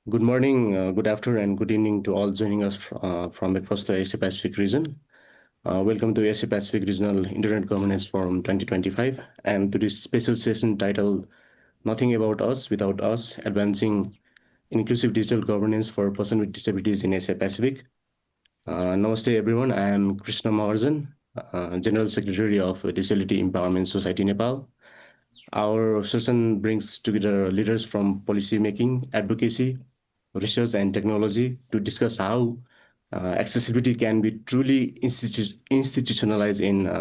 Good morning, good afternoon, and good evening to all joining us from across the Asia Pacific region. Welcome to Asia Pacific Regional Internet Governance Forum 2025 and to this special session titled Nothing About Us Without Us, Advancing Inclusive Digital Governance for Persons with Disabilities in Asia Pacific. Namaste everyone, I am Krishna Maharjan, General Secretary of Disability Empowerment Society Nepal. Our session brings together leaders from policy making, advocacy, research and technology to discuss how accessibility can be truly institutionalized in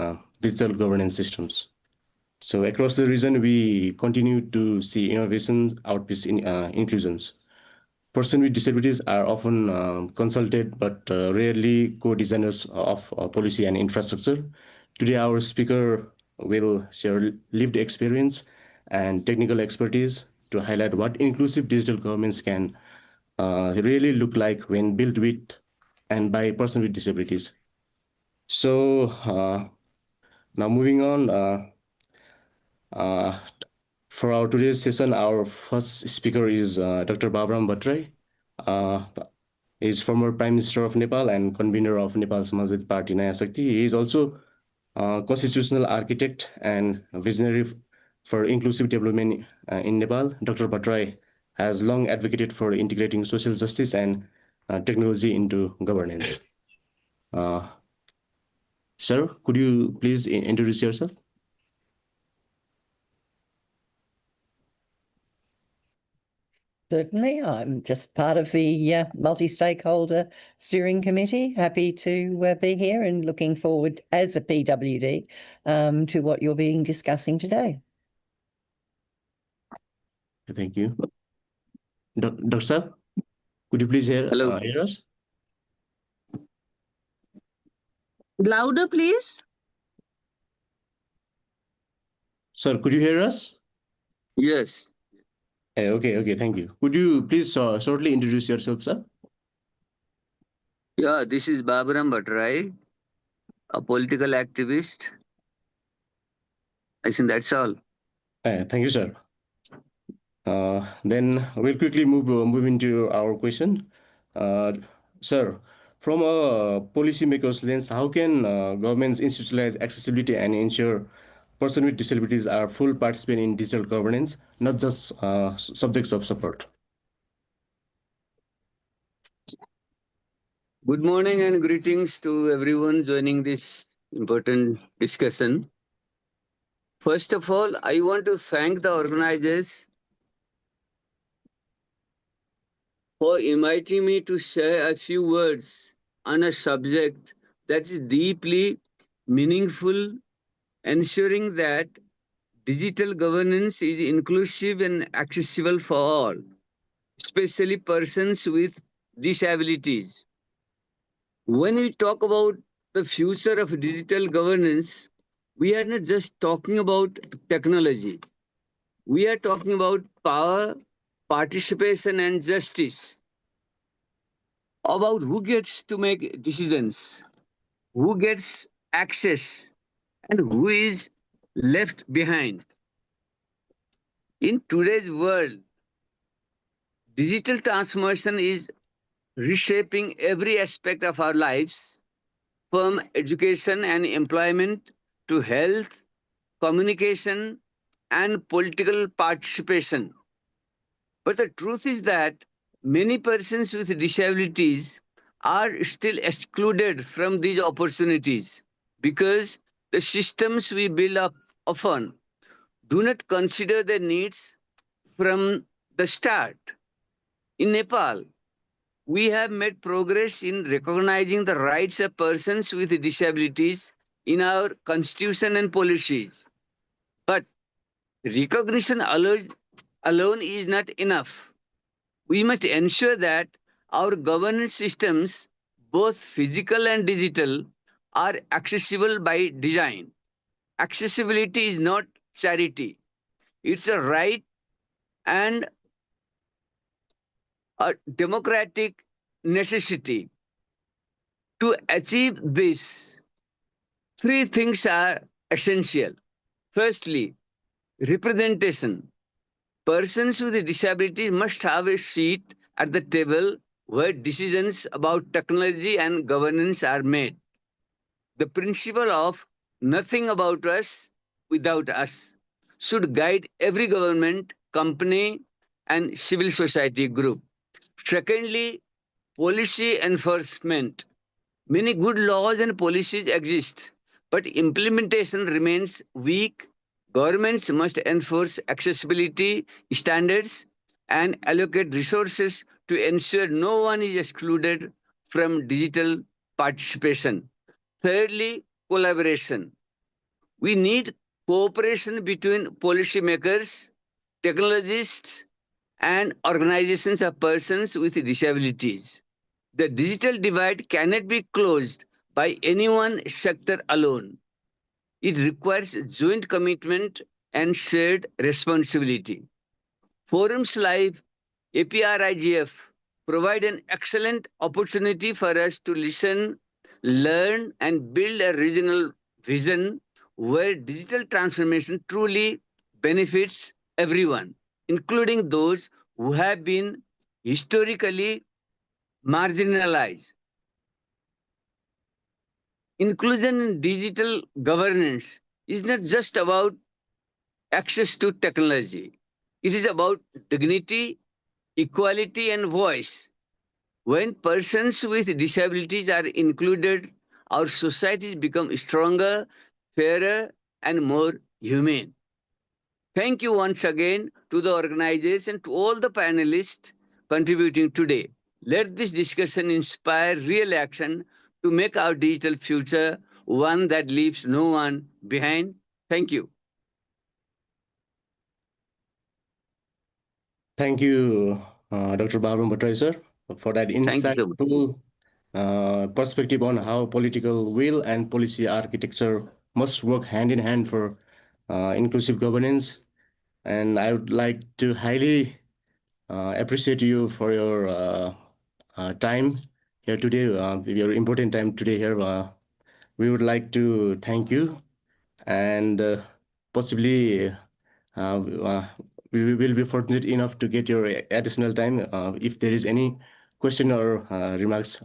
digital governance systems. So across the region, we continue to see innovations outpace inclusions. Persons with disabilities are often consulted but rarely co-designers of policy and infrastructure. Today, our speaker will share lived experience and technical expertise to highlight what inclusive digital governments can really look like when built with and by persons with disabilities. So now moving on, for our today's session, our first speaker is Dr. Baburam Bhattarai. He is former Prime Minister of Nepal and convener of Nepal Samajwadi Party Naya Shakti. He is also a constitutional architect and visionary for inclusive development in Nepal. Dr. Bhattarai has long advocated for integrating social justice and technology into governance. Sir, could you please introduce yourself? Certainly, I'm just part of the multi-stakeholder steering committee. Happy to be here and looking forward as a PWD to what you're being discussing today. Thank you. Dr. Sir, could you please hear us? Louder, please. Sir, could you hear us? Yes. Okay, thank you. Could you please shortly introduce yourself, sir? Yeah, this is Baburam Bhattarai, a political activist. I think that's all. Thank you, sir. Then we'll quickly move into our question. Sir, from a policymaker's lens, how can governments institutionalize accessibility and ensure persons with disabilities are full participants in digital governance, not just subjects of support? Good morning and greetings to everyone joining this important discussion. First of all, I want to thank the organizers for inviting me to share a few words on a subject that is deeply meaningful, ensuring that digital governance is inclusive and accessible for all, especially persons with disabilities. When we talk about the future of digital governance, we are not just talking about technology. We are talking about power, participation, and justice. About who gets to make decisions, who gets access, and who is left behind. In today's world, digital transformation is reshaping every aspect of our lives, from education and employment to health, communication, and political participation. But the truth is that many persons with disabilities are still excluded from these opportunities because the systems we build up often do not consider their needs from the start. In Nepal, we have made progress in recognizing the rights of persons with disabilities in our constitution and policies. But recognition alone is not enough. We must ensure that our governance systems, both physical and digital, are accessible by design. Accessibility is not charity. It's a right and a democratic necessity. To achieve this, three things are essential. Firstly, representation. Persons with disabilities must have a seat at the table where decisions about technology and governance are made. The principle of nothing about us without us should guide every government, company, and civil society group. Secondly, policy enforcement. Many good laws and policies exist, but implementation remains weak. Governments must enforce accessibility standards and allocate resources to ensure no one is excluded from digital participation. Thirdly, collaboration. We need cooperation between policymakers, technologists, and organizations of persons with disabilities. The digital divide cannot be closed by any one sector alone. It requires joint commitment and shared responsibility. Forums like APrIGF provide an excellent opportunity for us to listen, learn, and build a regional vision where digital transformation truly benefits everyone, including those who have been historically marginalized. Inclusion in digital governance is not just about access to technology. It is about dignity, equality, and voice. When persons with disabilities are included, our societies become stronger, fairer, and more humane. Thank you once again to the organizers and to all the panelists contributing today. Let this discussion inspire real action to make our digital future one that leaves no one behind. Thank you. Thank you, Dr. Baburam Bhattarai, sir, for that Thank you so much. insightful perspective on how political will and policy architecture must work hand in hand for inclusive governance. And I would like to highly appreciate you for your time here today, your important time today here. We would like to thank you, and possibly we will be fortunate enough to get your additional time if there is any question or remarks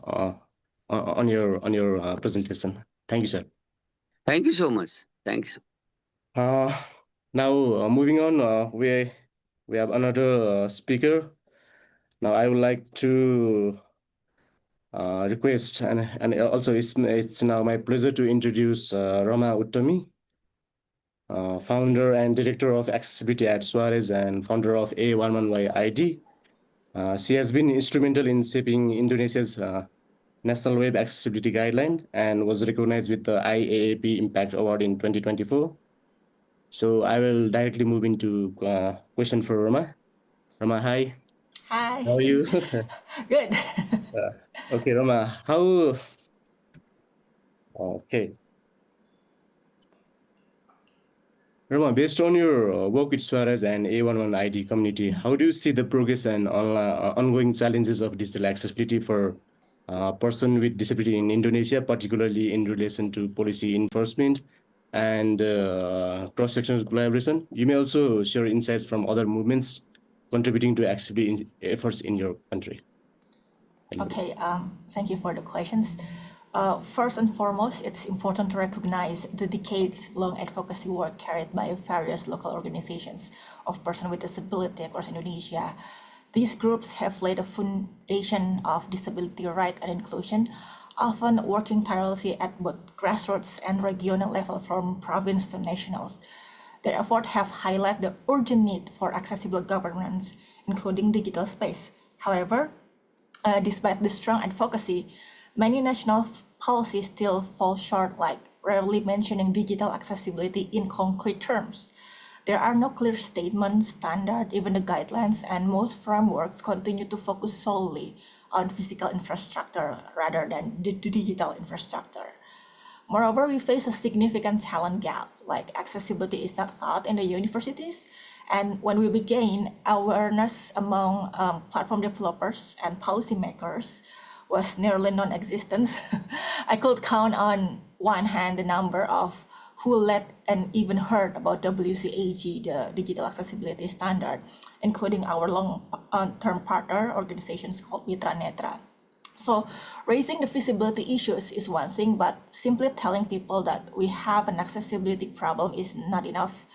on your presentation. Thank you, sir. Thank you so much. Thank you. Now moving on, we have another speaker. Now I would like to request and also it's now my pleasure to introduce Rahma Utami, founder and director of accessibility at Suarise and founder of A11Y ID. She has been instrumental in shaping Indonesia's National Web Accessibility Guideline and was recognized with the IAAP Impact Award in 2024. So I will directly move into question for Rahma. Rahma, hi. Hi. How are you? Good. Okay, Rahma, how? Okay. Rahma, based on your work with Suarise and A11ID community, how do you see the progress and ongoing challenges of digital accessibility for person with disability in Indonesia, particularly in relation to policy enforcement and cross-sectional collaboration? You may also share insights from other movements contributing to accessibility efforts in your country. Okay, thank you for the questions. First and foremost, it's important to recognize the decades-long advocacy work carried by various local organizations of persons with disability across Indonesia. These groups have laid a foundation of disability rights and inclusion, often working tirelessly at both grassroots and regional level from province to nationals. Their efforts have highlighted the urgent need for accessible governance, including digital space. However, despite the strong advocacy, many national policies still fall short, like rarely mentioning digital accessibility in concrete terms. There are no clear statements, standard, even the guidelines, and most frameworks continue to focus solely on physical infrastructure rather than the digital infrastructure. Moreover, we face a significant talent gap, like accessibility is not taught in the universities, and when we gain awareness among platform developers and policymakers was nearly non-existent. I could count on one hand the number of who led and even heard about WCAG, the Digital Accessibility Standard, including our long-term partner organizations called Mitra Netra. So raising the visibility issues is one thing, but simply telling people that we have an accessibility problem is not enough.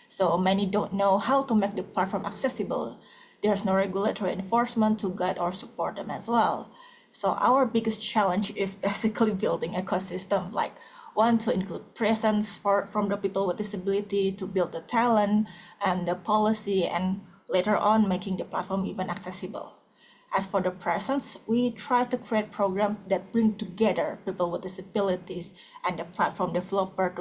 So many don't know how to make the platform accessible. There's no regulatory enforcement to guide or support them as well. So our biggest challenge is basically building ecosystem, like one, to include presence from the people with disability, to build the talent and the policy, and later on making the platform even accessible. As for the presence, we try to create programs that bring together people with disabilities and the platform developer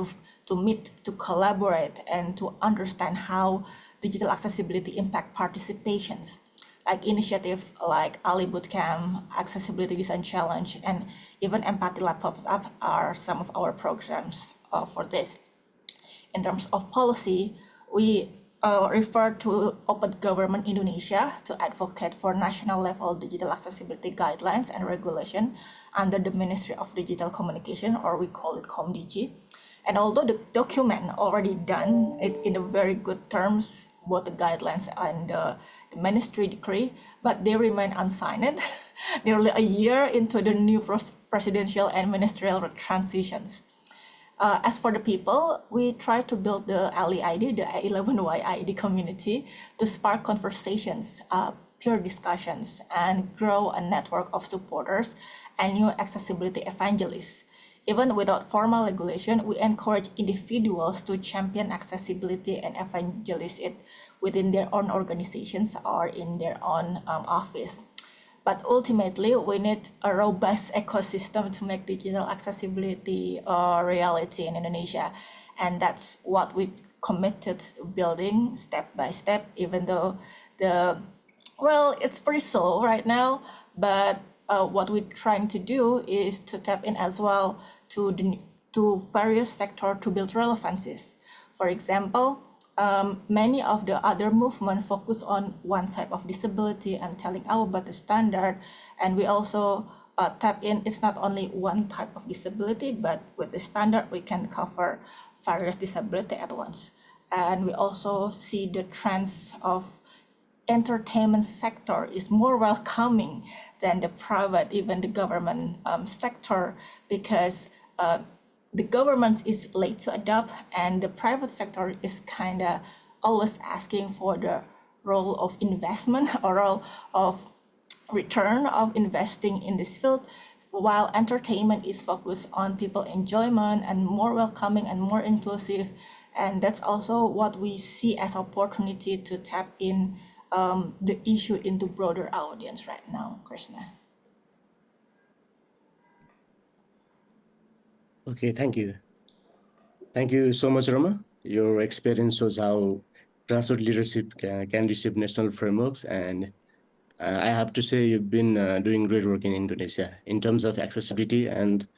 to meet, to collaborate, and to understand how digital accessibility impact participations. Like initiatives like Ali Bootcamp, Accessibility Design Challenge, and even Empathy Lab Pops Up are some of our programs for this. In terms of policy, we refer to Open Government Indonesia to advocate for national level digital accessibility guidelines and regulation under the Ministry of Digital Communication, or we call it Komdigi. And although the document already done it in a very good terms, both the guidelines and the ministry decree, but they remain unsigned nearly a year into the new presidential and ministerial transitions. As for the people, we try to build the ALI-ID, the A11Y ID community, to spark conversations, peer discussions, and grow a network of supporters and new accessibility evangelists. Even without formal regulation, we encourage individuals to champion accessibility and evangelize it within their own organizations or in their own office. But ultimately, we need a robust ecosystem to make digital accessibility a reality in Indonesia. And that's what we committed to building step by step, even though it's pretty slow right now. But what we're trying to do is to tap in as well to various sectors to build relevancies. For example, many of the other movements focus on one type of disability and telling about the standard. And we also tap in, it's not only one type of disability, but with the standard, we can cover various disability at once. And we also see the trends of entertainment sector is more welcoming than the private, even the government sector, because the government is late to adopt, and the private sector is kind of always asking for the role of investment or role of return of investing in this field, while entertainment is focused on people enjoyment and more welcoming and more inclusive. And that's also what we see as opportunity to tap in the issue into broader audience right now, Krishna. Okay, thank you. Thank you so much, Rahma. Your experience shows how grassroots leadership can receive national frameworks, and I have to say you've been doing great work in Indonesia in terms of accessibility and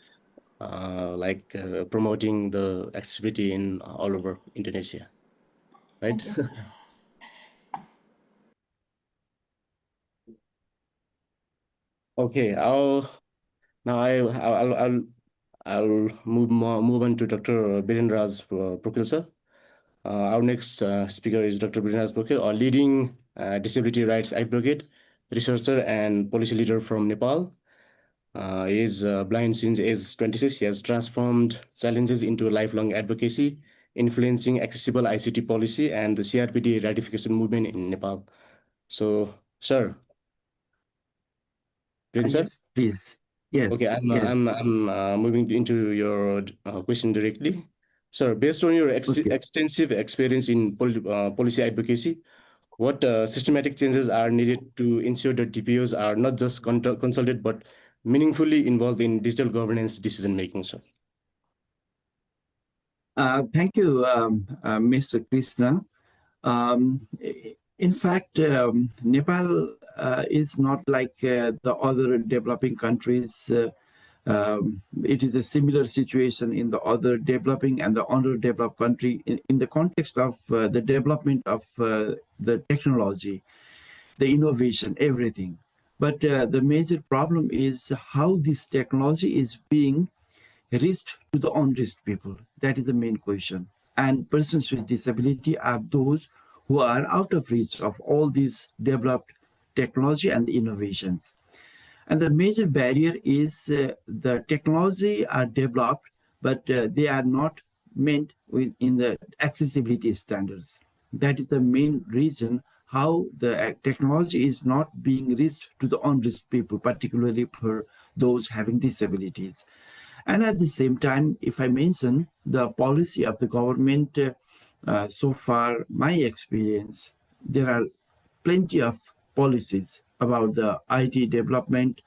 promoting the accessibility in all over Indonesia, right? Thank you. Okay, I'll move on to Dr. Birendra's Pokhrel, sir. Our next speaker is Dr. Birendra Pokhrel, a leading disability rights advocate, researcher, and policy leader from Nepal. He is blind since age 26. He has transformed challenges into lifelong advocacy, influencing accessible ICT policy and the CRPD ratification movement in Nepal. So, sir. Birendra, sir? Yes, please. Yes. Okay, I'm moving into your question directly. Sir, based on your extensive experience in policy advocacy, what systematic changes are needed to ensure that DPOs are not just consulted but meaningfully involved in digital governance decision making, sir? Thank you, Mr. Krishna. In fact, Nepal is not like the other developing countries. It is a similar situation in the other developing and the underdeveloped country in the context of the development of the technology, the innovation, everything. But the major problem is how this technology is being reached to the unreached people? That is the main question. And persons with disability are those who are out of reach of all these developed technology and innovations. And the major barrier is the technology are developed, but they are not meant in the accessibility standards. That is the main reason how the technology is not being reached to the unreached people, particularly for those having disabilities. And at the same time, if I mention the policy of the government, so far, my experience, there are plenty of policies about the IT development,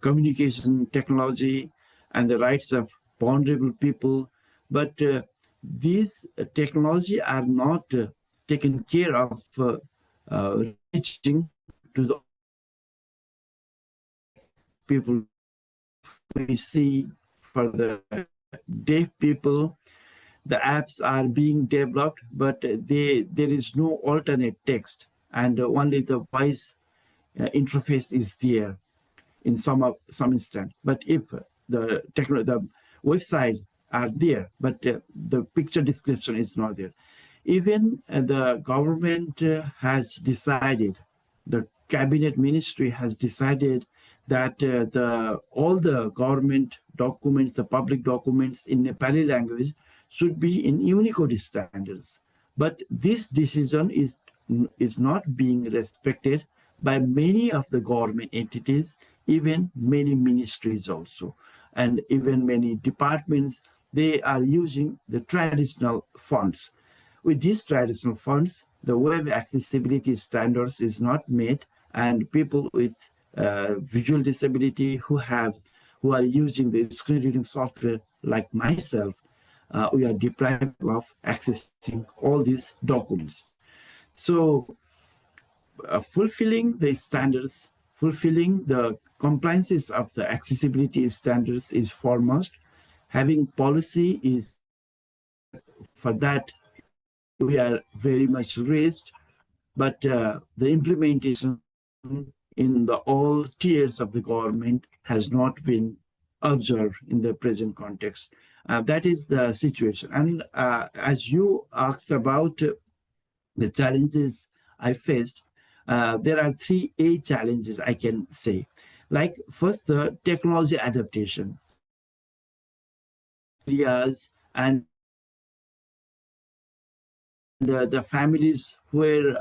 communication technology, and the rights of vulnerable people. But these technology are not taken care of reaching to the people. We see for the deaf people, the apps are being developed, but there is no alternate text, and only the voice interface is there in some instance. But if the website are there, but the picture description is not there. Even the government has decided, the cabinet ministry has decided that all the government documents, the public documents in Nepali language should be in Unicode standards. But this decision is not being respected by many of the government entities, even many ministries also, and even many departments. They are using the traditional fonts. With these traditional fonts, the web accessibility standards is not met, and people with visual disability who are using the screen reading software like myself, we are deprived of accessing all these documents. So fulfilling the standards, fulfilling the compliances of the accessibility standards is foremost. Having policy is, for that we are very much raised, but the implementation in the all tiers of the government has not been observed in the present context. That is the situation. And as you asked about the challenges I faced, there are 3 challenges I can say. Like first, the technology adaptation. Areas and the families where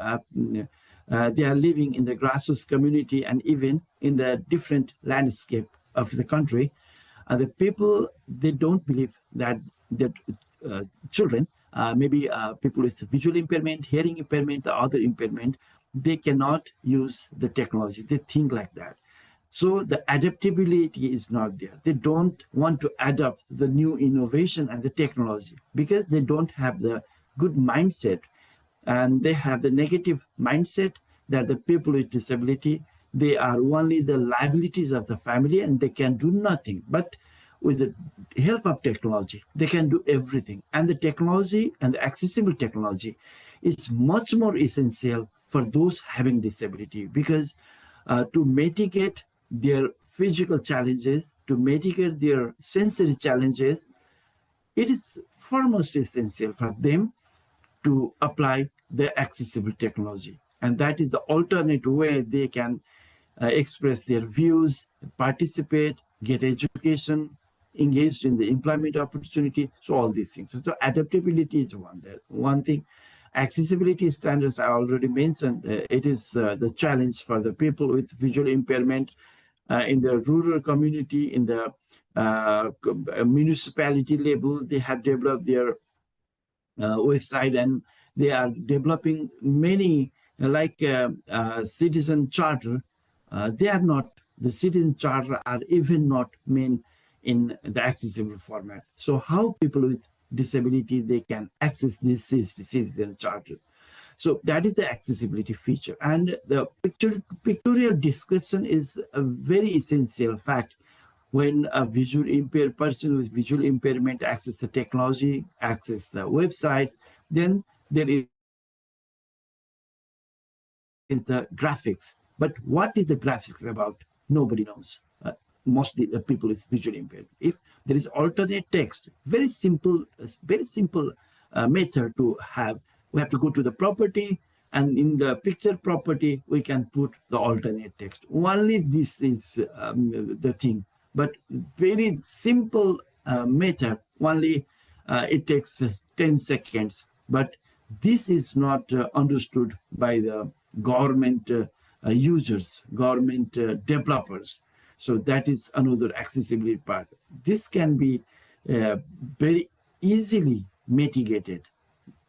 they are living in the grassroots community and even in the different landscape of the country, the people, they don't believe that children, maybe people with visual impairment, hearing impairment, the other impairment, they cannot use the technology. They think like that. So the adaptability is not there. They don't want to adopt the new innovation and the technology because they don't have the good mindset, and they have the negative mindset that the people with disability, they are only the liabilities of the family and they can do nothing. But with the help of technology, they can do everything. And the technology and the accessible technology is much more essential for those having disability, because to mitigate their physical challenges, to mitigate their sensory challenges, it is foremost essential for them to apply the accessible technology. And that is the alternate way they can express their views, participate, get education, engaged in the employment opportunity, so all these things. So adaptability is one thing. Accessibility standards, I already mentioned, it is the challenge for the people with visual impairment in the rural community, in the municipality level. They have developed their website, and they are developing many like citizen charter. They are not, the citizen charter are even not meant in the accessible format. So how people with disability, they can access this citizen charter? So that is the accessibility feature. And the pictorial description is a very essential fact. When a visual impaired person with visual impairment access the technology, access the website, then there is the graphics. But what is the graphics about? Nobody knows. mostly the people with visually impaired. If there is alternate text, very simple method to have. We have to go to the property, and in the picture property, we can put the alternate text. Only this is the thing, but very simple method. Only it takes 10 seconds, but this is not understood by the government users, government developers. So that is another accessibility part. This can be very easily mitigated.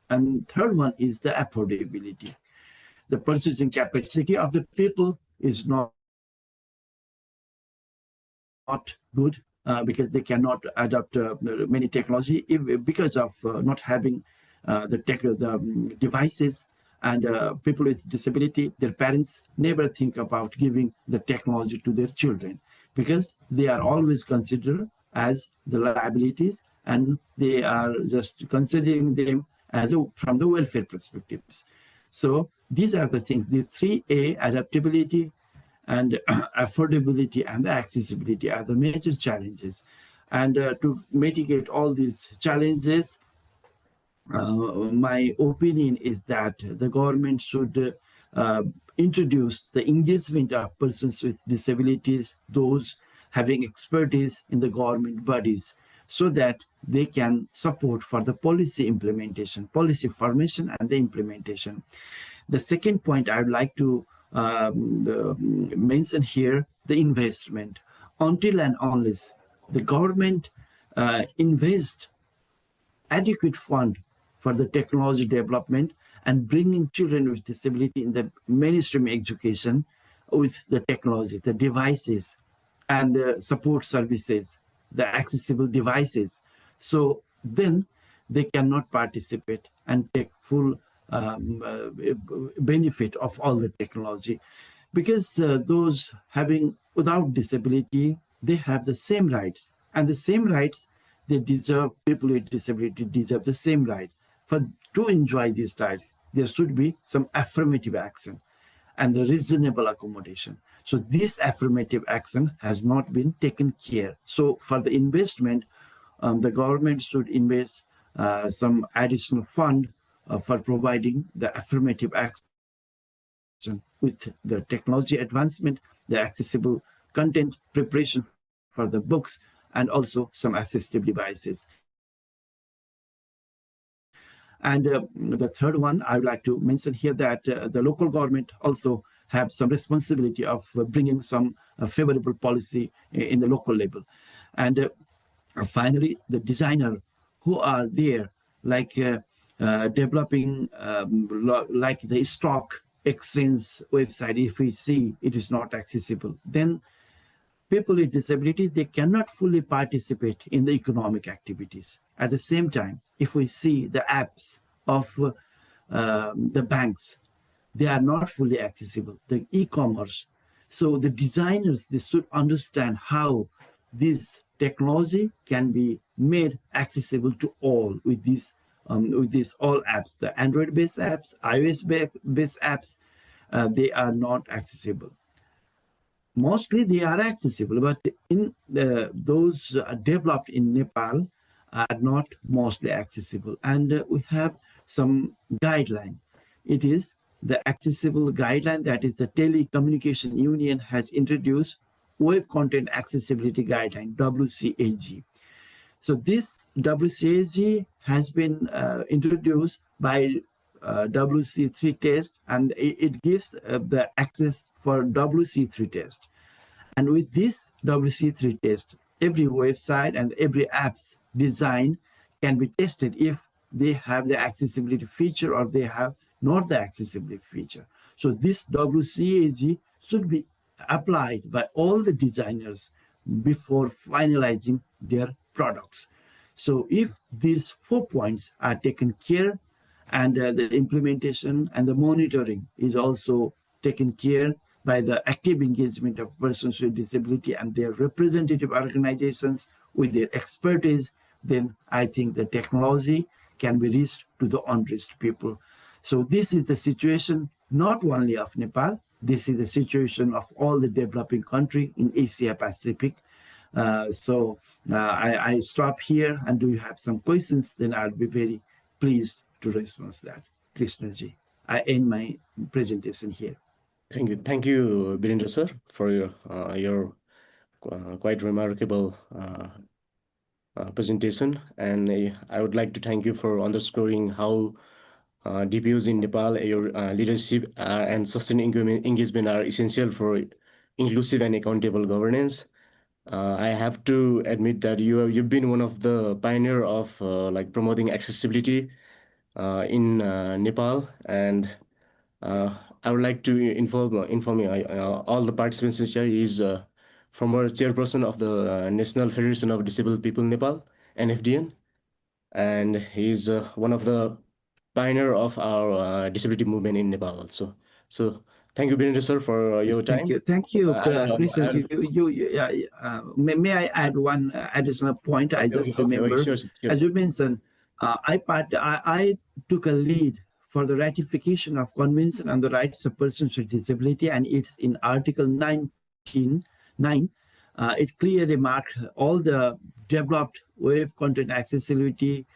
And third one is the affordability. The purchasing capacity of the people is not good because they cannot adopt many technology because of not having the devices. And people with disability, their parents never think about giving the technology to their children because they are always considered as the liabilities, and they are just considering them as from the welfare perspectives. So these are the things, the 3A, adaptability and affordability and the accessibility are the major challenges. And to mitigate all these challenges, my opinion is that the government should introduce the engagement of persons with disabilities, those having expertise in the government bodies, so that they can support for the policy implementation, policy formation and the implementation. The second point I would like to mention here, the investment. Until and unless the government invest adequate fund for the technology development and bringing children with disability in the mainstream education with the technology, the devices and support services, the accessible devices. So then they cannot participate and take full benefit of all the technology, because those having without disability, they have the same rights, and the same rights they deserve. People with disability deserve the same right. To enjoy these rights, there should be some affirmative action and the reasonable accommodation. So this affirmative action has not been taken care. So for the investment, the government should invest some additional fund for providing the affirmative action with the technology advancement, the accessible content preparation for the books, and also some assistive devices. And the third one I would like to mention here, that the local government also have some responsibility of bringing some favorable policy in the local level. And finally, the designer who are there, like developing like the stock exchange website, if we see it is not accessible, then people with disability, they cannot fully participate in the economic activities. At the same time, if we see the apps of the banks, they are not fully accessible, the e-commerce. So the designers, they should understand how this technology can be made accessible to all with these all apps, the Android-based apps, iOS-based apps, they are not accessible. Mostly they are accessible, but in those developed in Nepal are not mostly accessible. And we have some guideline. It is the accessible guideline, that is the Telecommunication Union has introduced Web Content Accessibility Guideline, WCAG. So this WCAG has been introduced by WC3 test, and it gives the access for WC3 test. And with this WC3 test, every website and every app's design can be tested if they have the accessibility feature or they have not the accessibility feature. So this WCAG should be applied by all the designers before finalizing their products. So if these 4 points are taken care, and the implementation and the monitoring is also taken care by the active engagement of persons with disability and their representative organizations with their expertise, then I think the technology can be reached to the unreached people. So this is the situation not only of Nepal, this is the situation of all the developing countries in Asia Pacific. I stop here, and do you have some questions? Then I'll be very pleased to respond to that. Krishnaji, I end my presentation here. Thank you, Birendra sir, for your quite remarkable presentation. And I would like to thank you for underscoring how DPOs in Nepal, your leadership and sustained engagement are essential for inclusive and accountable governance. I have to admit that you've been one of the pioneer of like promoting accessibility in Nepal, and I would like to inform you, all the participants here is former chairperson of the National Federation of Disabled People Nepal, NFDN, and he's one of the pioneer of our disability movement in Nepal also. So thank you, Birendra sir, for your time. Thank you, I'll- Krishna. May I add one additional point? I just remember, sure. as you mentioned, I took a lead for the ratification of Convention on the Rights of Persons with Disability, and it's in Article 19.9. It clearly marked all the developed web content accessibility,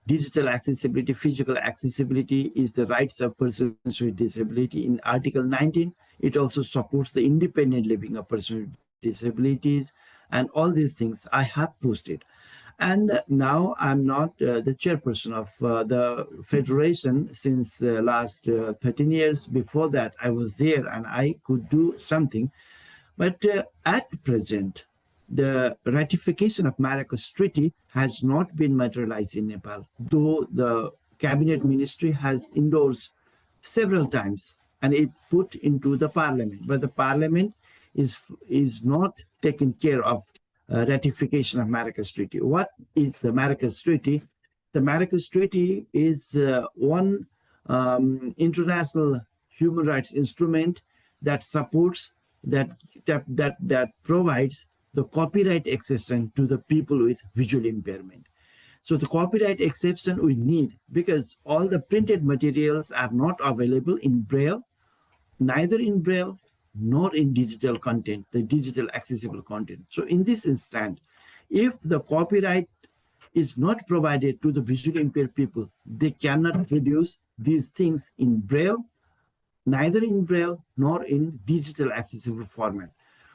digital accessibility, physical accessibility is the rights of persons with disability. In Article 19, it also supports the independent living of persons with disabilities, and all these things I have posted. And now I'm not the chairperson of the federation since the last 13 years. Before that, I was there and I could do something. But at present, the ratification of Marrakesh Treaty has not been materialized in Nepal, though the cabinet ministry has endorsed several times and it put into the parliament. But the parliament is not taking care of ratification of Marrakesh Treaty. What is the Marrakesh Treaty? The Marrakesh Treaty is one international human rights instrument that supports, that provides the copyright exception to the people with visual impairment. So the copyright exception we need because all the printed materials are not available in Braille, neither in Braille nor in digital content, the digital accessible content. So in this instance, if the copyright is not provided to the visually impaired people, they cannot produce these things in Braille, neither in Braille nor in digital accessible format.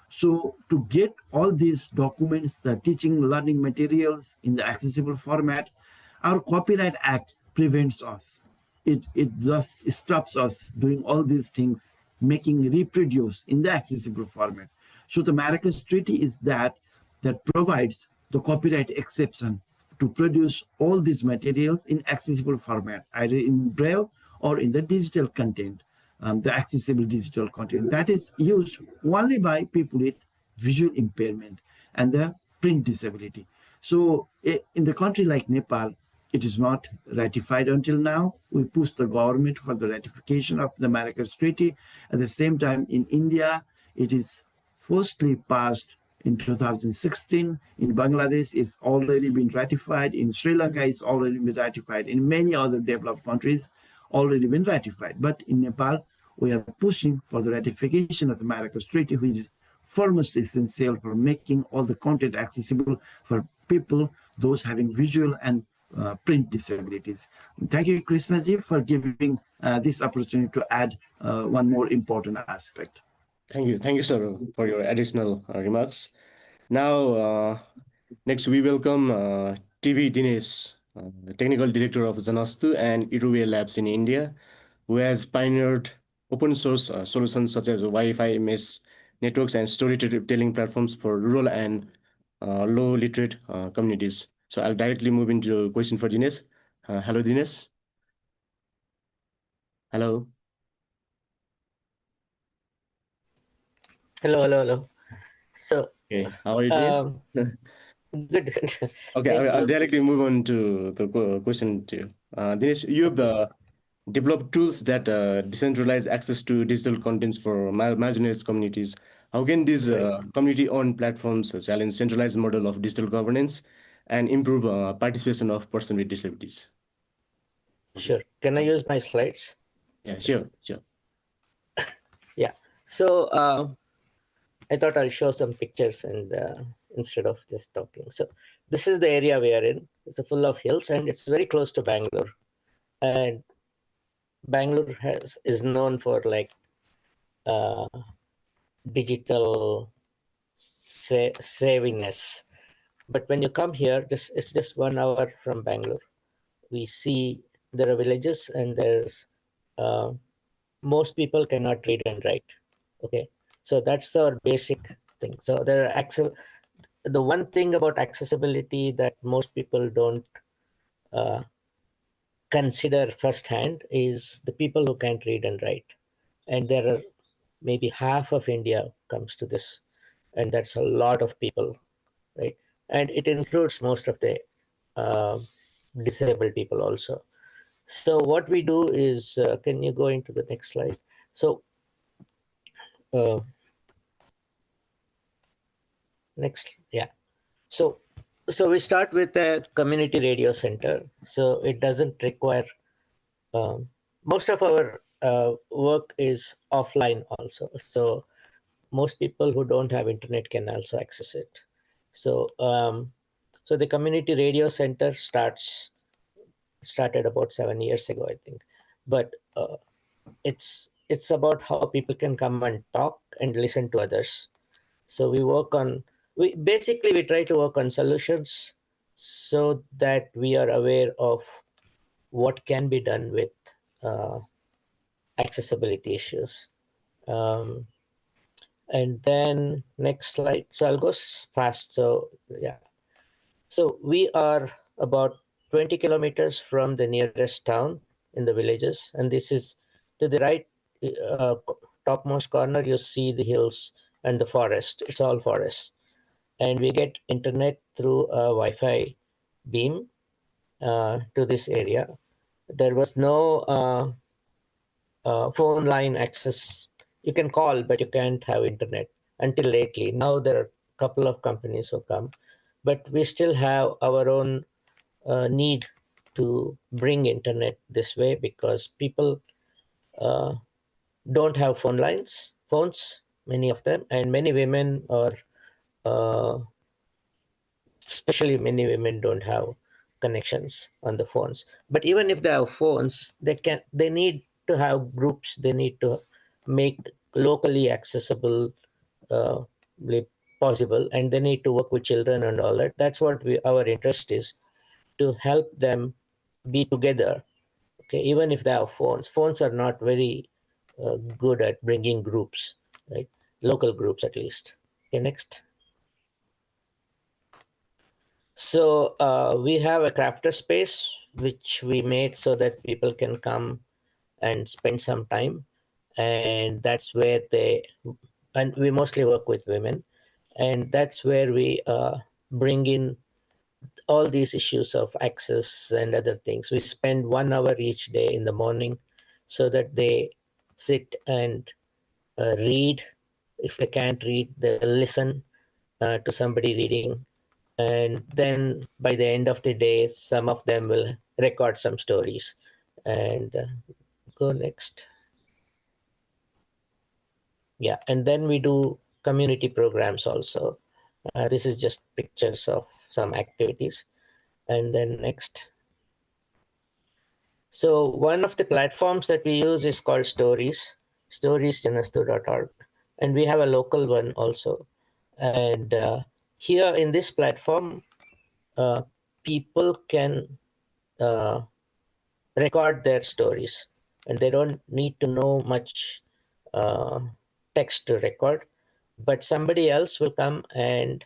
So to get all these documents, the teaching learning materials in the accessible format, our Copyright Act prevents us. It just stops us doing all these things, making reproduce in the accessible format. So the Marrakesh Treaty is that provides the copyright exception to produce all these materials in accessible format, either in Braille or in the digital content. The accessible digital content that is used only by people with visual impairment and the print disability. So in the country like Nepal, it is not ratified until now. We pushed the government for the ratification of the Marrakesh Treaty. At the same time, in India, it is firstly passed in 2016. In Bangladesh, it's already been ratified. In Sri Lanka, it's already been ratified. In many other developed countries, already been ratified. But in Nepal, we are pushing for the ratification of the Marrakesh Treaty, which is foremost essential for making all the content accessible for people, those having visual and print disabilities. Thank you, Krishnaji, for giving this opportunity to add one more important aspect. Thank you, sir, for your additional remarks. Now, next we welcome TV Dinesh, Technical Director of Janastu and Utami Labs in India, who has pioneered open source solutions such as Wi-Fi mesh networks and storytelling platforms for rural and low literate communities. So I'll directly move into a question for Dinesh. Hello, Dinesh. Hello. Hello. So, okay, how are you, Dinesh? Good. Okay, I'll directly move on to the question to you. Dinesh, you've developed tools that decentralize access to digital contents for marginalized communities. How can these community-owned platforms challenge centralized model of digital governance and improve participation of persons with disabilities? Sure. Can I use my slides? Yeah, sure. Yeah. So I thought I'll show some pictures and instead of just talking. So this is the area we are in. It's full of hills and it's very close to Bangalore. And Bangalore is known for like digital savingness. But when you come here, it's just 1 hour from Bangalore. We see there are villages and there's most people cannot read and write. Okay, so that's our basic thing. So there are the one thing about accessibility that most people don't consider firsthand is the people who can't read and write. And there are maybe half of India comes to this, and that's a lot of people, right? And it includes most of the disabled people also. So what we do is, can you go into the next slide? So next, yeah. So we start with a community radio center. So it doesn't require, most of our work is offline also. So most people who don't have internet can also access it. So so the community radio center started about 7 years ago, I think. But it's about how people can come and talk and listen to others. So we try to work on solutions so that we are aware of what can be done with accessibility issues. And then next slide. So I'll go fast. So yeah. So we are about 20 kilometers from the nearest town in the villages. And this is to the right, topmost corner, you see the hills and the forest. It's all forest. And we get internet through a Wi-Fi beam to this area. There was no phone line access. You can call, but you can't have internet until lately. Now there are a couple of companies who come, but we still have our own need to bring internet this way because people don't have phones, many of them, and many women are, especially many women don't have connections on the phones. But even if they have phones, they need to have groups. They need to make locally accessible possible, and they need to work with children and all that. That's what our interest is, to help them be together. Okay, even if they have phones are not very good at bringing groups, right? Local groups at least. Okay, next. So we have a crafter space which we made so that people can come and spend some time, and that's where and we mostly work with women, and that's where we bring in all these issues of access and other things. We spend 1 hour each day in the morning so that they sit and read. If they can't read, they listen to somebody reading. And then by the end of the day, some of them will record some stories. And go next. Yeah, and then we do community programs also. This is just pictures of some activities. And then next. So one of the platforms that we use is called Stories, Janastu.org. And we have a local one also. And here in this platform, people can record their stories, and they don't need to know much text to record, but somebody else will come and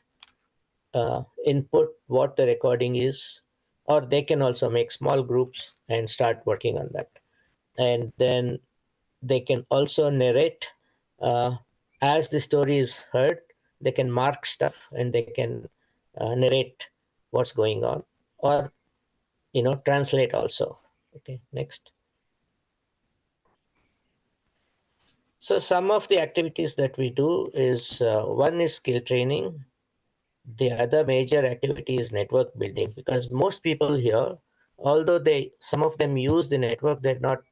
input what the recording is, or they can also make small groups and start working on that. And then they can also narrate as the story is heard. They can mark stuff and they can narrate what's going on, or translate also. Okay, next. So some of the activities that we do is one is skill training. The other major activity is network building, because most people here, although some of them use the network, they're not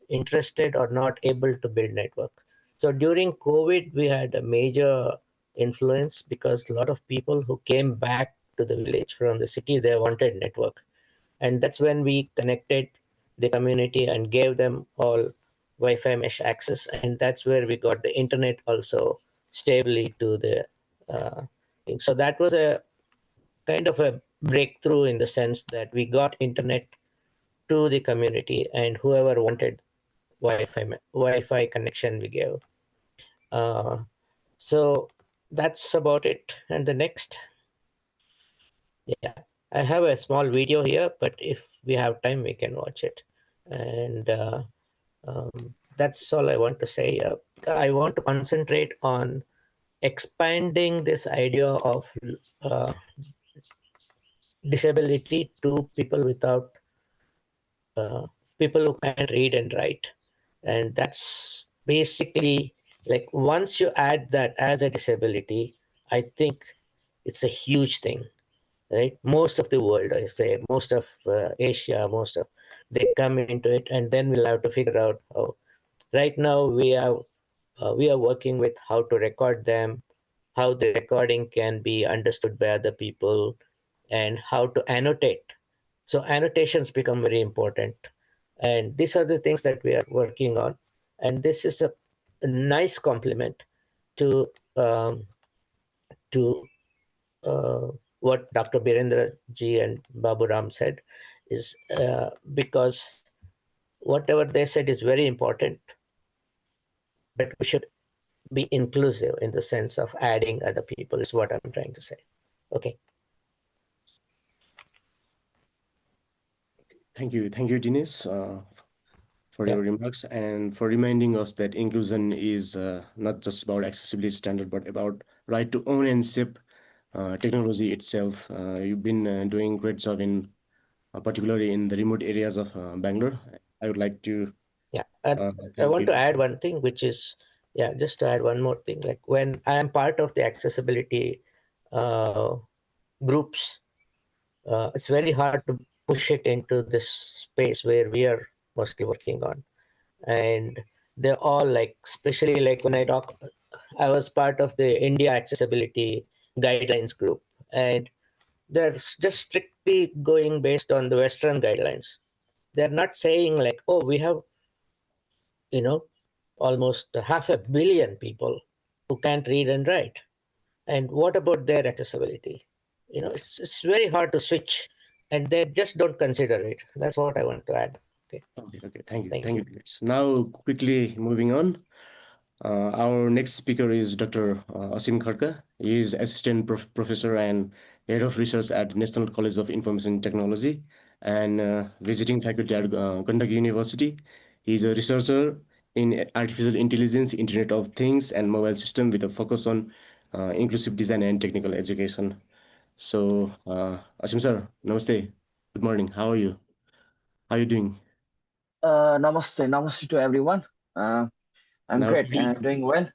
interested or not able to build network. So during COVID, we had a major influence because a lot of people who came back to the village from the city, they wanted network. And that's when we connected the community and gave them all Wi-Fi mesh access. And that's where we got the internet also stably to the thing. So that was a kind of a breakthrough in the sense that we got internet to the community, and whoever wanted Wi-Fi connection we gave. So that's about it. And the next, yeah, I have a small video here, but if we have time, we can watch it. And that's all I want to say. I want to concentrate on expanding this idea of disability to people without people who can't read and write. And that's basically like once you add that as a disability, I think it's a huge thing, right? Most of the world, I say, most of Asia, most of they come into it, and then we'll have to figure out how. Right now, we are working with how to record them, how the recording can be understood by other people, and how to annotate. So annotations become very important, and these are the things that we are working on. And this is a nice complement to to what Dr. Birendra ji and Baburam said, is because whatever they said is very important, but we should be inclusive in the sense of adding other people is what I'm trying to say. Okay. Thank you, Dinesh, for Yeah. your remarks and for reminding us that inclusion is not just about accessibility standard, but about right to own and shape technology itself. You've been doing great job in, particularly in the remote areas of Bangalore. I would like to Yeah. And I thank want you. to add one thing, which is, yeah, just to add one more thing. Like when I am part of the accessibility groups, it's very hard to push it into this space where we are mostly working on. And they're all like, especially like when I was part of the India accessibility guidelines group, and they're just strictly going based on the Western guidelines. They're not saying like, oh, we have, you know, almost 500 million people who can't read and write. And what about their accessibility? It's very hard to switch, and they just don't consider it. That's what I want to add. Okay. Okay. Thank you. Thank you. Dinesh. Now, quickly moving on. Our next speaker is Dr. Ashim Khadka. He is assistant professor and head of research at National College of Information Technology and visiting faculty at Khadka University. He is a researcher in artificial intelligence, Internet of Things, and mobile system with a focus on inclusive design and technical education. So, Ashim sir, namaste. Good morning. How are you? How are you doing? Namaste to everyone. I'm Now, great and doing well.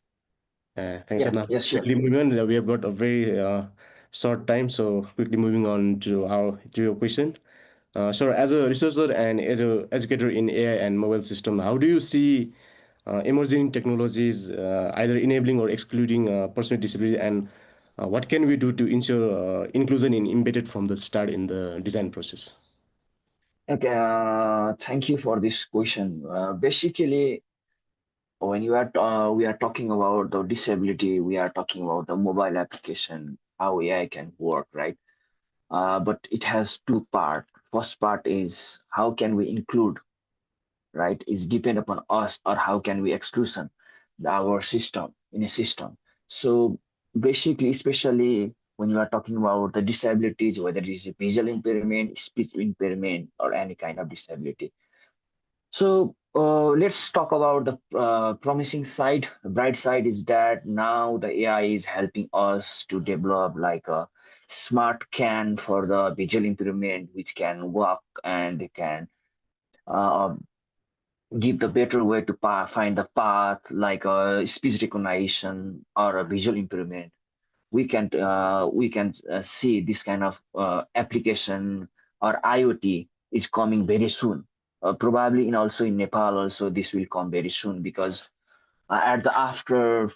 thanks, Yeah, Anna. yes, sure. Quickly moving on, we have got a very short time, so quickly moving on to your question. So, as a researcher and as an educator in AI and mobile system, how do you see emerging technologies either enabling or excluding person with disability, and what can we do to ensure inclusion in embedded from the start in the design process? Okay, thank you for this question. Basically, when we are talking about the disability, we are talking about the mobile application, how AI can work, right? But it has two parts. First part is how can we include, right? Is depend upon us, or how can we exclusion our system in a system. So basically, especially when you are talking about the disabilities, whether it is a visual impairment, speech impairment, or any kind of disability. So let's talk about the promising side. The bright side is that now the AI is helping us to develop like a smart can for the visual impairment, which can walk and they can uh, give the better way to find the path, like a speech recognition or a visual impairment. We can see this kind of application or IoT is coming very soon. Probably in also in Nepal also this will come very soon, because at the after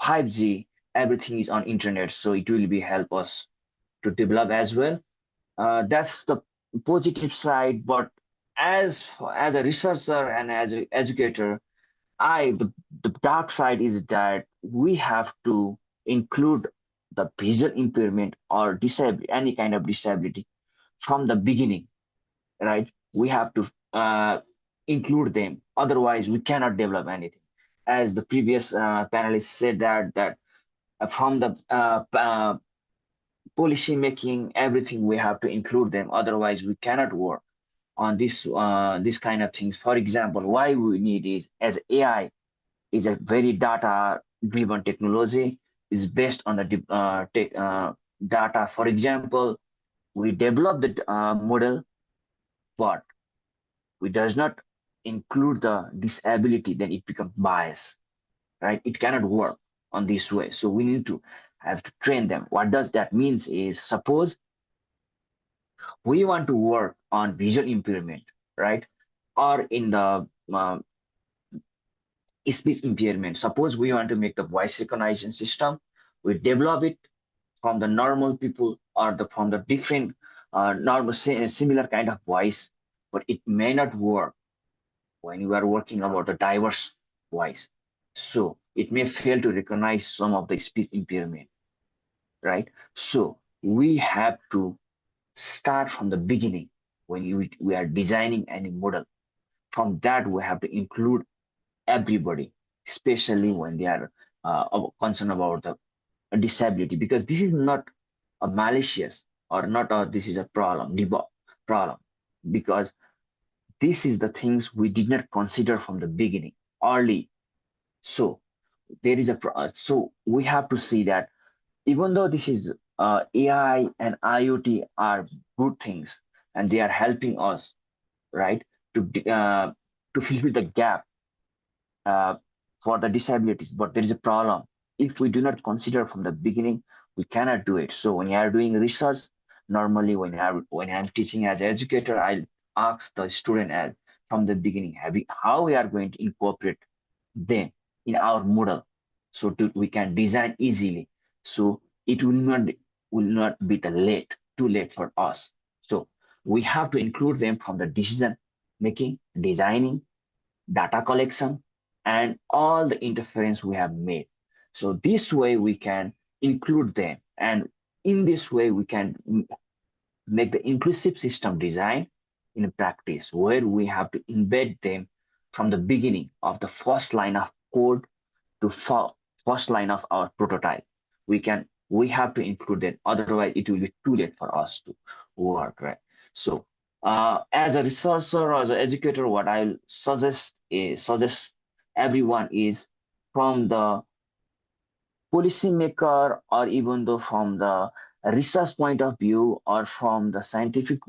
5G everything is on internet, so it will be help us to develop as well. That's the positive side. But as a researcher and as an educator, the dark side is that we have to include the visual impairment or disability, any kind of disability from the beginning, right? We have to include them, otherwise we cannot develop anything. As the previous panelist said, that from the policy making, everything we have to include them, otherwise we cannot work on this kind of things. For example, why we need is, as AI is a very data driven technology, is based on the data. For example, we develop the model, but we does not include the disability, then it becomes bias, right? It cannot work on this way. So we need to have to train them. What does that means is, suppose we want to work on visual impairment, right? Or in the speech impairment. Suppose we want to make the voice recognition system, we develop it from the normal people or from the different normal similar kind of voice, but it may not work when you are working about the diverse voice. So it may fail to recognize some of the speech impairment, right? So we have to start from the beginning when we are designing any model. From that, we have to include everybody, especially when they are concerned about the disability, because this is not a malicious or not this is a problem, because this is the things we did not consider from the beginning early. So there is so we have to see that even though this is AI and IoT are good things and they are helping us, right, to fulfill the gap uh, for the disabilities, but there is a problem. If we do not consider from the beginning, we cannot do it. So when you are doing research, normally when I'm teaching as an educator, I'll ask the student as from the beginning, how we are going to incorporate them in our model, so we can design easily. So it will not be too late for us. So we have to include them from the decision making, designing, data collection, and all the interference we have made. So this way we can include them. And in this way, we can make the inclusive system design in practice, where we have to embed them from the beginning of the first line of code to first line of our prototype. We have to include that, otherwise it will be too late for us to work, right? So as a researcher or as an educator, what I'll suggest everyone is, from the policymaker or even though from the research point of view or from the scientific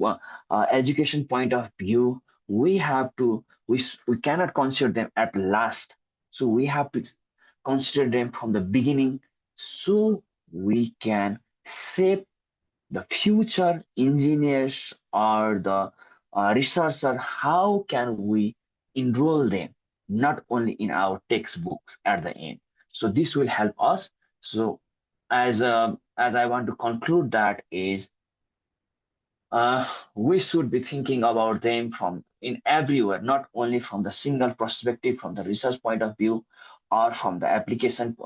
education point of view, we cannot consider them at last. So we have to consider them from the beginning, so we can shape the future engineers or the researcher. How can we enroll them not only in our textbooks at the end? So this will help us. So as I want to conclude, that is, we should be thinking about them from in everywhere, not only from the single perspective, from the research point of view, or from the application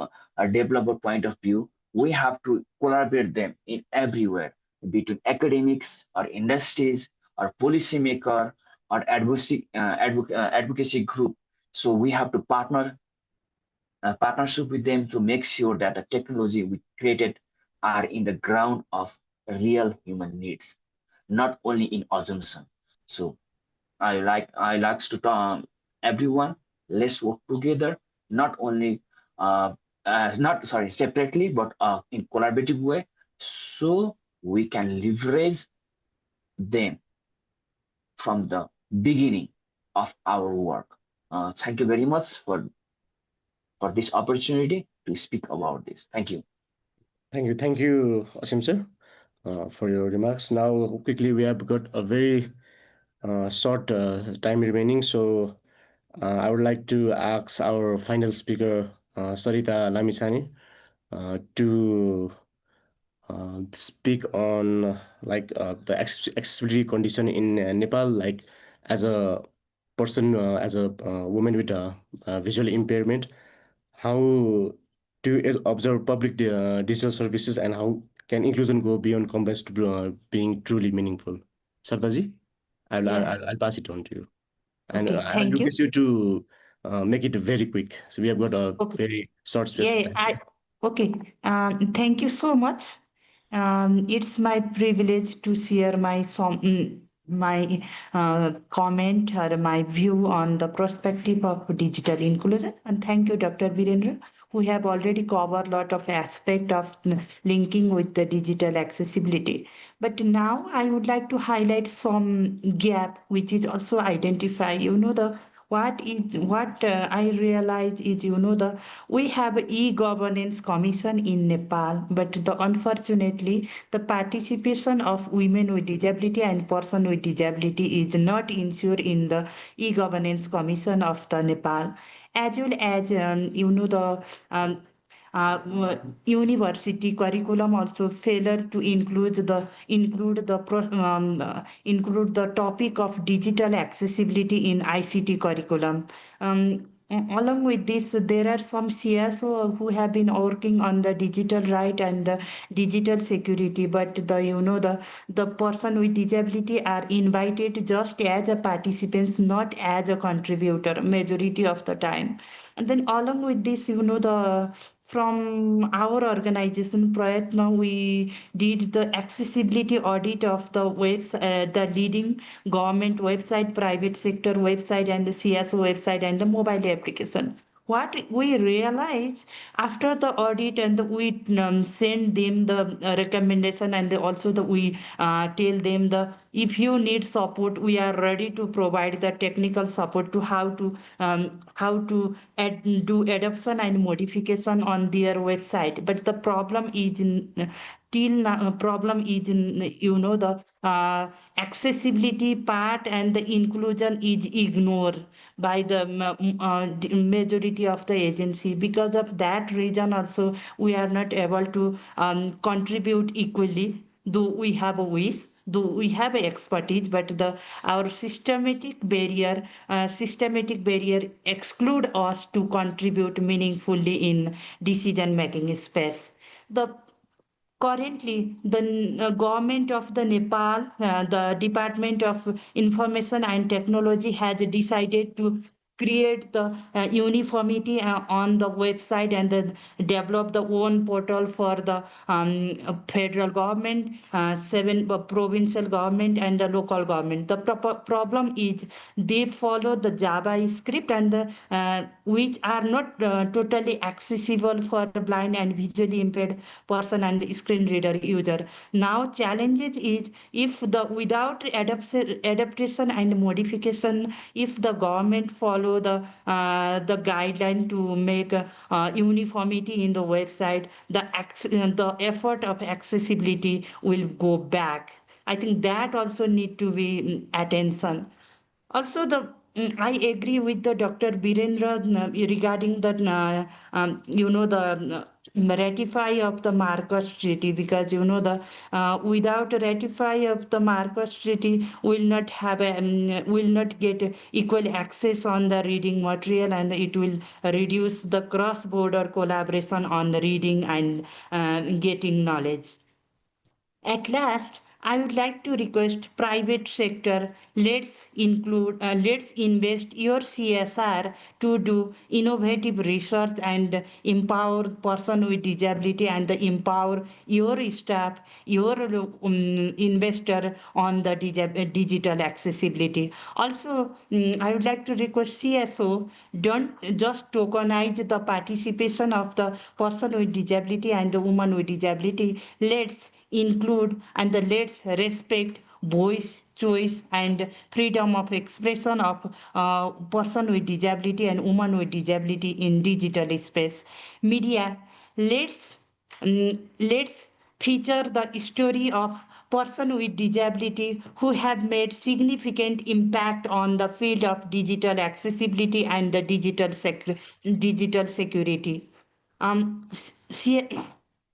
developer point of view. We have to collaborate them in everywhere, between academics or industries or policymaker or advocacy group. So we have to partnership with them to make sure that the technology we created are in the ground of real human needs, not only in assumption. So I like to tell everyone, let's work together, not only not sorry separately, but in collaborative way, so we can leverage them from the beginning of our work. Thank you very much for this opportunity to speak about this. Thank you. Thank you, Ashim sir, for your remarks. Now, quickly, we have got a very short time remaining, so I would like to ask our final speaker, Sarita Lamichhane, to speak on the accessibility condition in Nepal, like as a person, as a woman with a visual impairment, how to observe public digital services, and how can inclusion go beyond compliance to being truly meaningful? Sardaji, Yeah. I'll pass it on to you, and Okay. I'll Thank you. request you to make it very quick. So we have got a Okay. very short space of Yeah. time. Okay. Thank you so much. It's my privilege to share my comment or my view on the perspective of digital inclusion. And thank you, Dr. Birendra, who have already covered a lot of aspect of linking with the digital accessibility. But now I would like to highlight some gap which is also identify, the what I realize is, the we have e-governance commission in Nepal, but unfortunately the participation of women with disability and person with disability is not ensured in the e-governance commission of the Nepal, as well as the university curriculum also failure to include the topic of digital accessibility in ICT curriculum. Along with this, there are some CSO who have been working on the digital right and the digital security, but the person with disability are invited just as a participants, not as a contributor majority of the time. And then along with this, the from our organization Prayatna, we did the accessibility audit of the leading government website, private sector website, and the CSO website and the mobile application. What we realized after the audit, and we send them the recommendation, and also we tell them the if you need support, we are ready to provide the technical support to do adoption and modification on their website. But the problem is till now, problem is in the accessibility part, and the inclusion is ignored by the majority of the agency. Because of that reason also, we are not able to contribute equally, though we have a wish, though we have expertise, but the our systematic barrier exclude us to contribute meaningfully in decision making space. The Currently, the government of the Nepal, the Department of Information and Technology has decided to create the uniformity on the website, and develop the own portal for the federal government, seven provincial government, and the local government. The problem is they follow the JavaScript, and which are not totally accessible for the blind and visually impaired person and screen reader user. Now challenges is, if the without adaptation and modification, if the government follow the guideline to make uniformity in the website, the effort of accessibility will go back. I think that also need to be attention. Also, I agree with the Dr. Birendra regarding the ratify of the Marcos Treaty, because without ratify of the Marcos Treaty, will not get equal access on the reading material, and it will reduce the cross-border collaboration on the reading and getting knowledge. At last, I would like to request private sector, let's invest your CSR to do innovative research and empower person with disability, and empower your staff, your investor on the digital accessibility. Also, I would like to request CSO, don't just tokenize the participation of the person with disability and the woman with disability. Let's include, and let's respect voice, choice, and freedom of expression of person with disability and woman with disability in digital space. Media, let's feature the story of person with disability who have made significant impact on the field of digital accessibility and the digital security.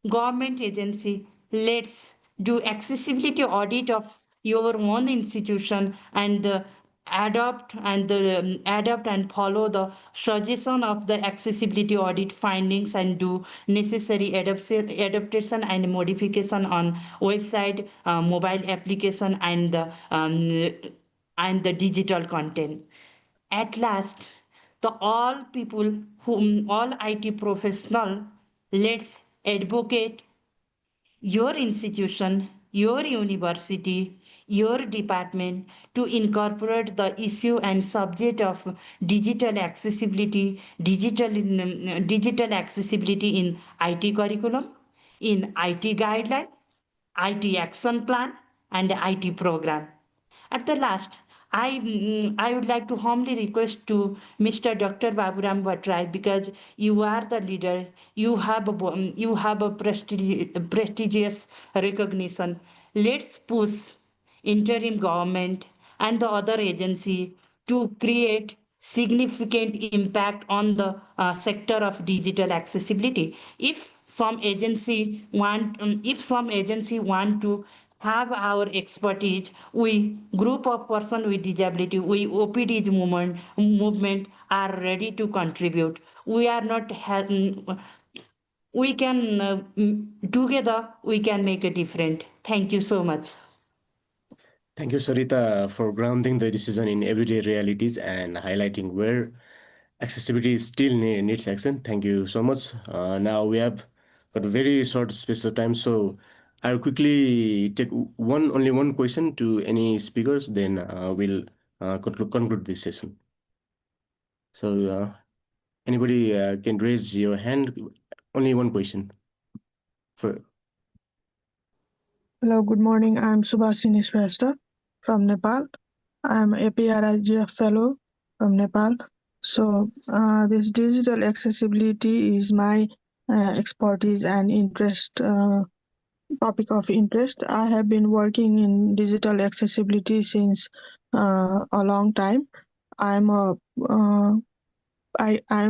government agency, let's do accessibility audit of your own institution and adopt and follow the suggestion of the accessibility audit findings and do necessary adaptation and modification on website, mobile application and the digital content. At last, the all people whom all IT professional, let's advocate your institution, your university, your department to incorporate the issue and subject of digital accessibility in IT curriculum, in IT guideline, IT action plan, and IT program. At the last, I would like to humbly request to Mr. Dr. Baburam Bhattarai, because you are the leader, you have a prestigious recognition. Let's push interim government and the other agency to create significant impact on the sector of digital accessibility. If some agency want to have our expertise, we group of person with disability, we OPDs movement are ready to contribute. We are not we can together we can make a difference. Thank you so much. Thank you, Sarita, for grounding the decision in everyday realities and highlighting where accessibility still needs action. Thank you so much. Now we have got a very short space of time, so I'll quickly take only one question to any speakers, then we'll conclude this session. So anybody can raise your hand. Only one question. Hello, good morning. I'm Subhasini Shrestha from Nepal. I'm APrIGF fellow from Nepal. So this digital accessibility is my expertise and interest, topic of interest. I have been working in digital accessibility since a long time. I'm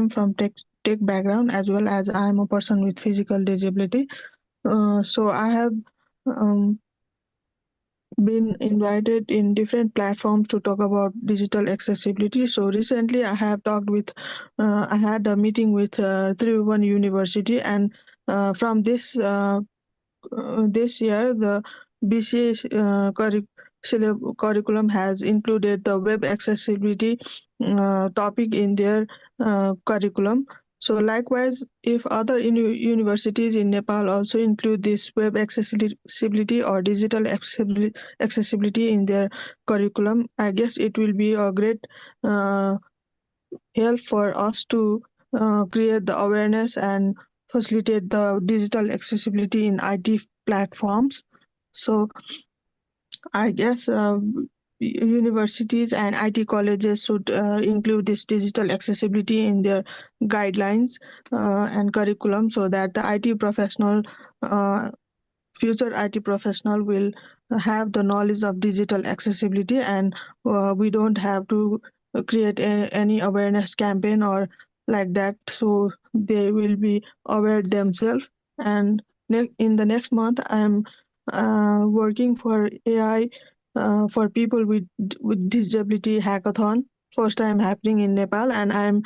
from tech background, as well as I'm a person with physical disability. So I have been invited in different platforms to talk about digital accessibility. So recently I have talked with, I had a meeting with Tribhuvan University, and from this year, the BCA curriculum has included the web accessibility topic in their curriculum. So likewise, if other universities in Nepal also include this web accessibility or digital accessibility in their curriculum, I guess it will be a great help for us to create the awareness and facilitate the digital accessibility in IT platforms. So I guess universities and IT colleges should include this digital accessibility in their guidelines and curriculum, so that the IT professional, future IT professional will have the knowledge of digital accessibility, and we don't have to create any awareness campaign or like that. So they will be aware themselves. And in the next month, I'm working for AI for people with disability hackathon, first time happening in Nepal, and I'm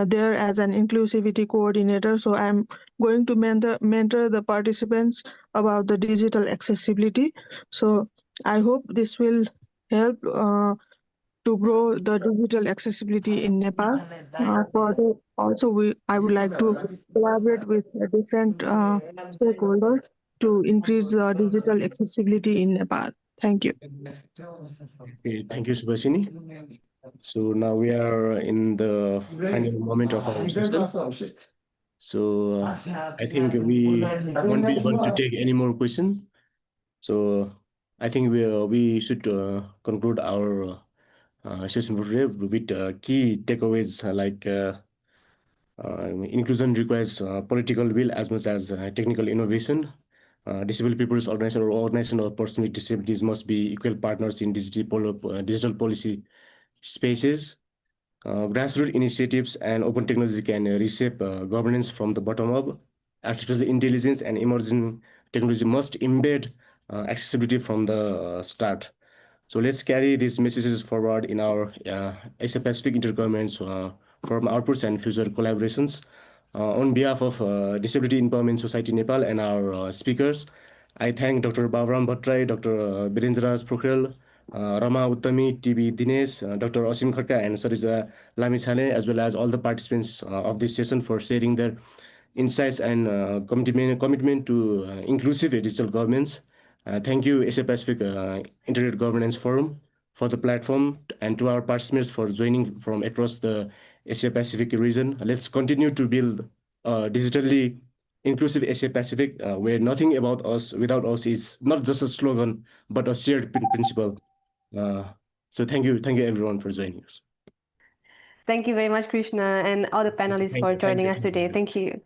there as an inclusivity coordinator. So I'm going to mentor the participants about the digital accessibility. So I hope this will help to grow the digital accessibility in Nepal. I would like to collaborate with different stakeholders to increase the digital accessibility in Nepal. Thank you. Okay, thank you, Subhasini. So now we are in the final moment of our session. So I think we won't be able to take any more questions. So I think we should conclude our session for today with key takeaways like inclusion requires political will as much as technical innovation. Disabled people's organization or person with disabilities must be equal partners in digital policy spaces. Grassroots initiatives and open technology can reshape governance from the bottom up. Artificial intelligence and emerging technology must embed accessibility from the start. So let's carry these messages forward in our Asia-Pacific intergovernments forum outputs and future collaborations. On behalf of Disability Empowerment Society Nepal and our speakers, I thank Dr. Baburam Bhattarai, Dr. Birendra Pokhrel, Rahma, Utami, TB Dinesh, Dr. Ashim Khadka, and Sarita Lamichhane, as well as all the participants of this session for sharing their insights and commitment to inclusive digital governments. Thank you, Asia Pacific Internet Governance Forum, for the platform, and to our participants for joining from across the Asia Pacific region. Let's continue to build digitally inclusive Asia Pacific, where nothing about us without us is not just a slogan, but a shared principle. So thank you everyone for joining us. Thank you very much, Krishna, and all the panelists for joining us today. Thank you.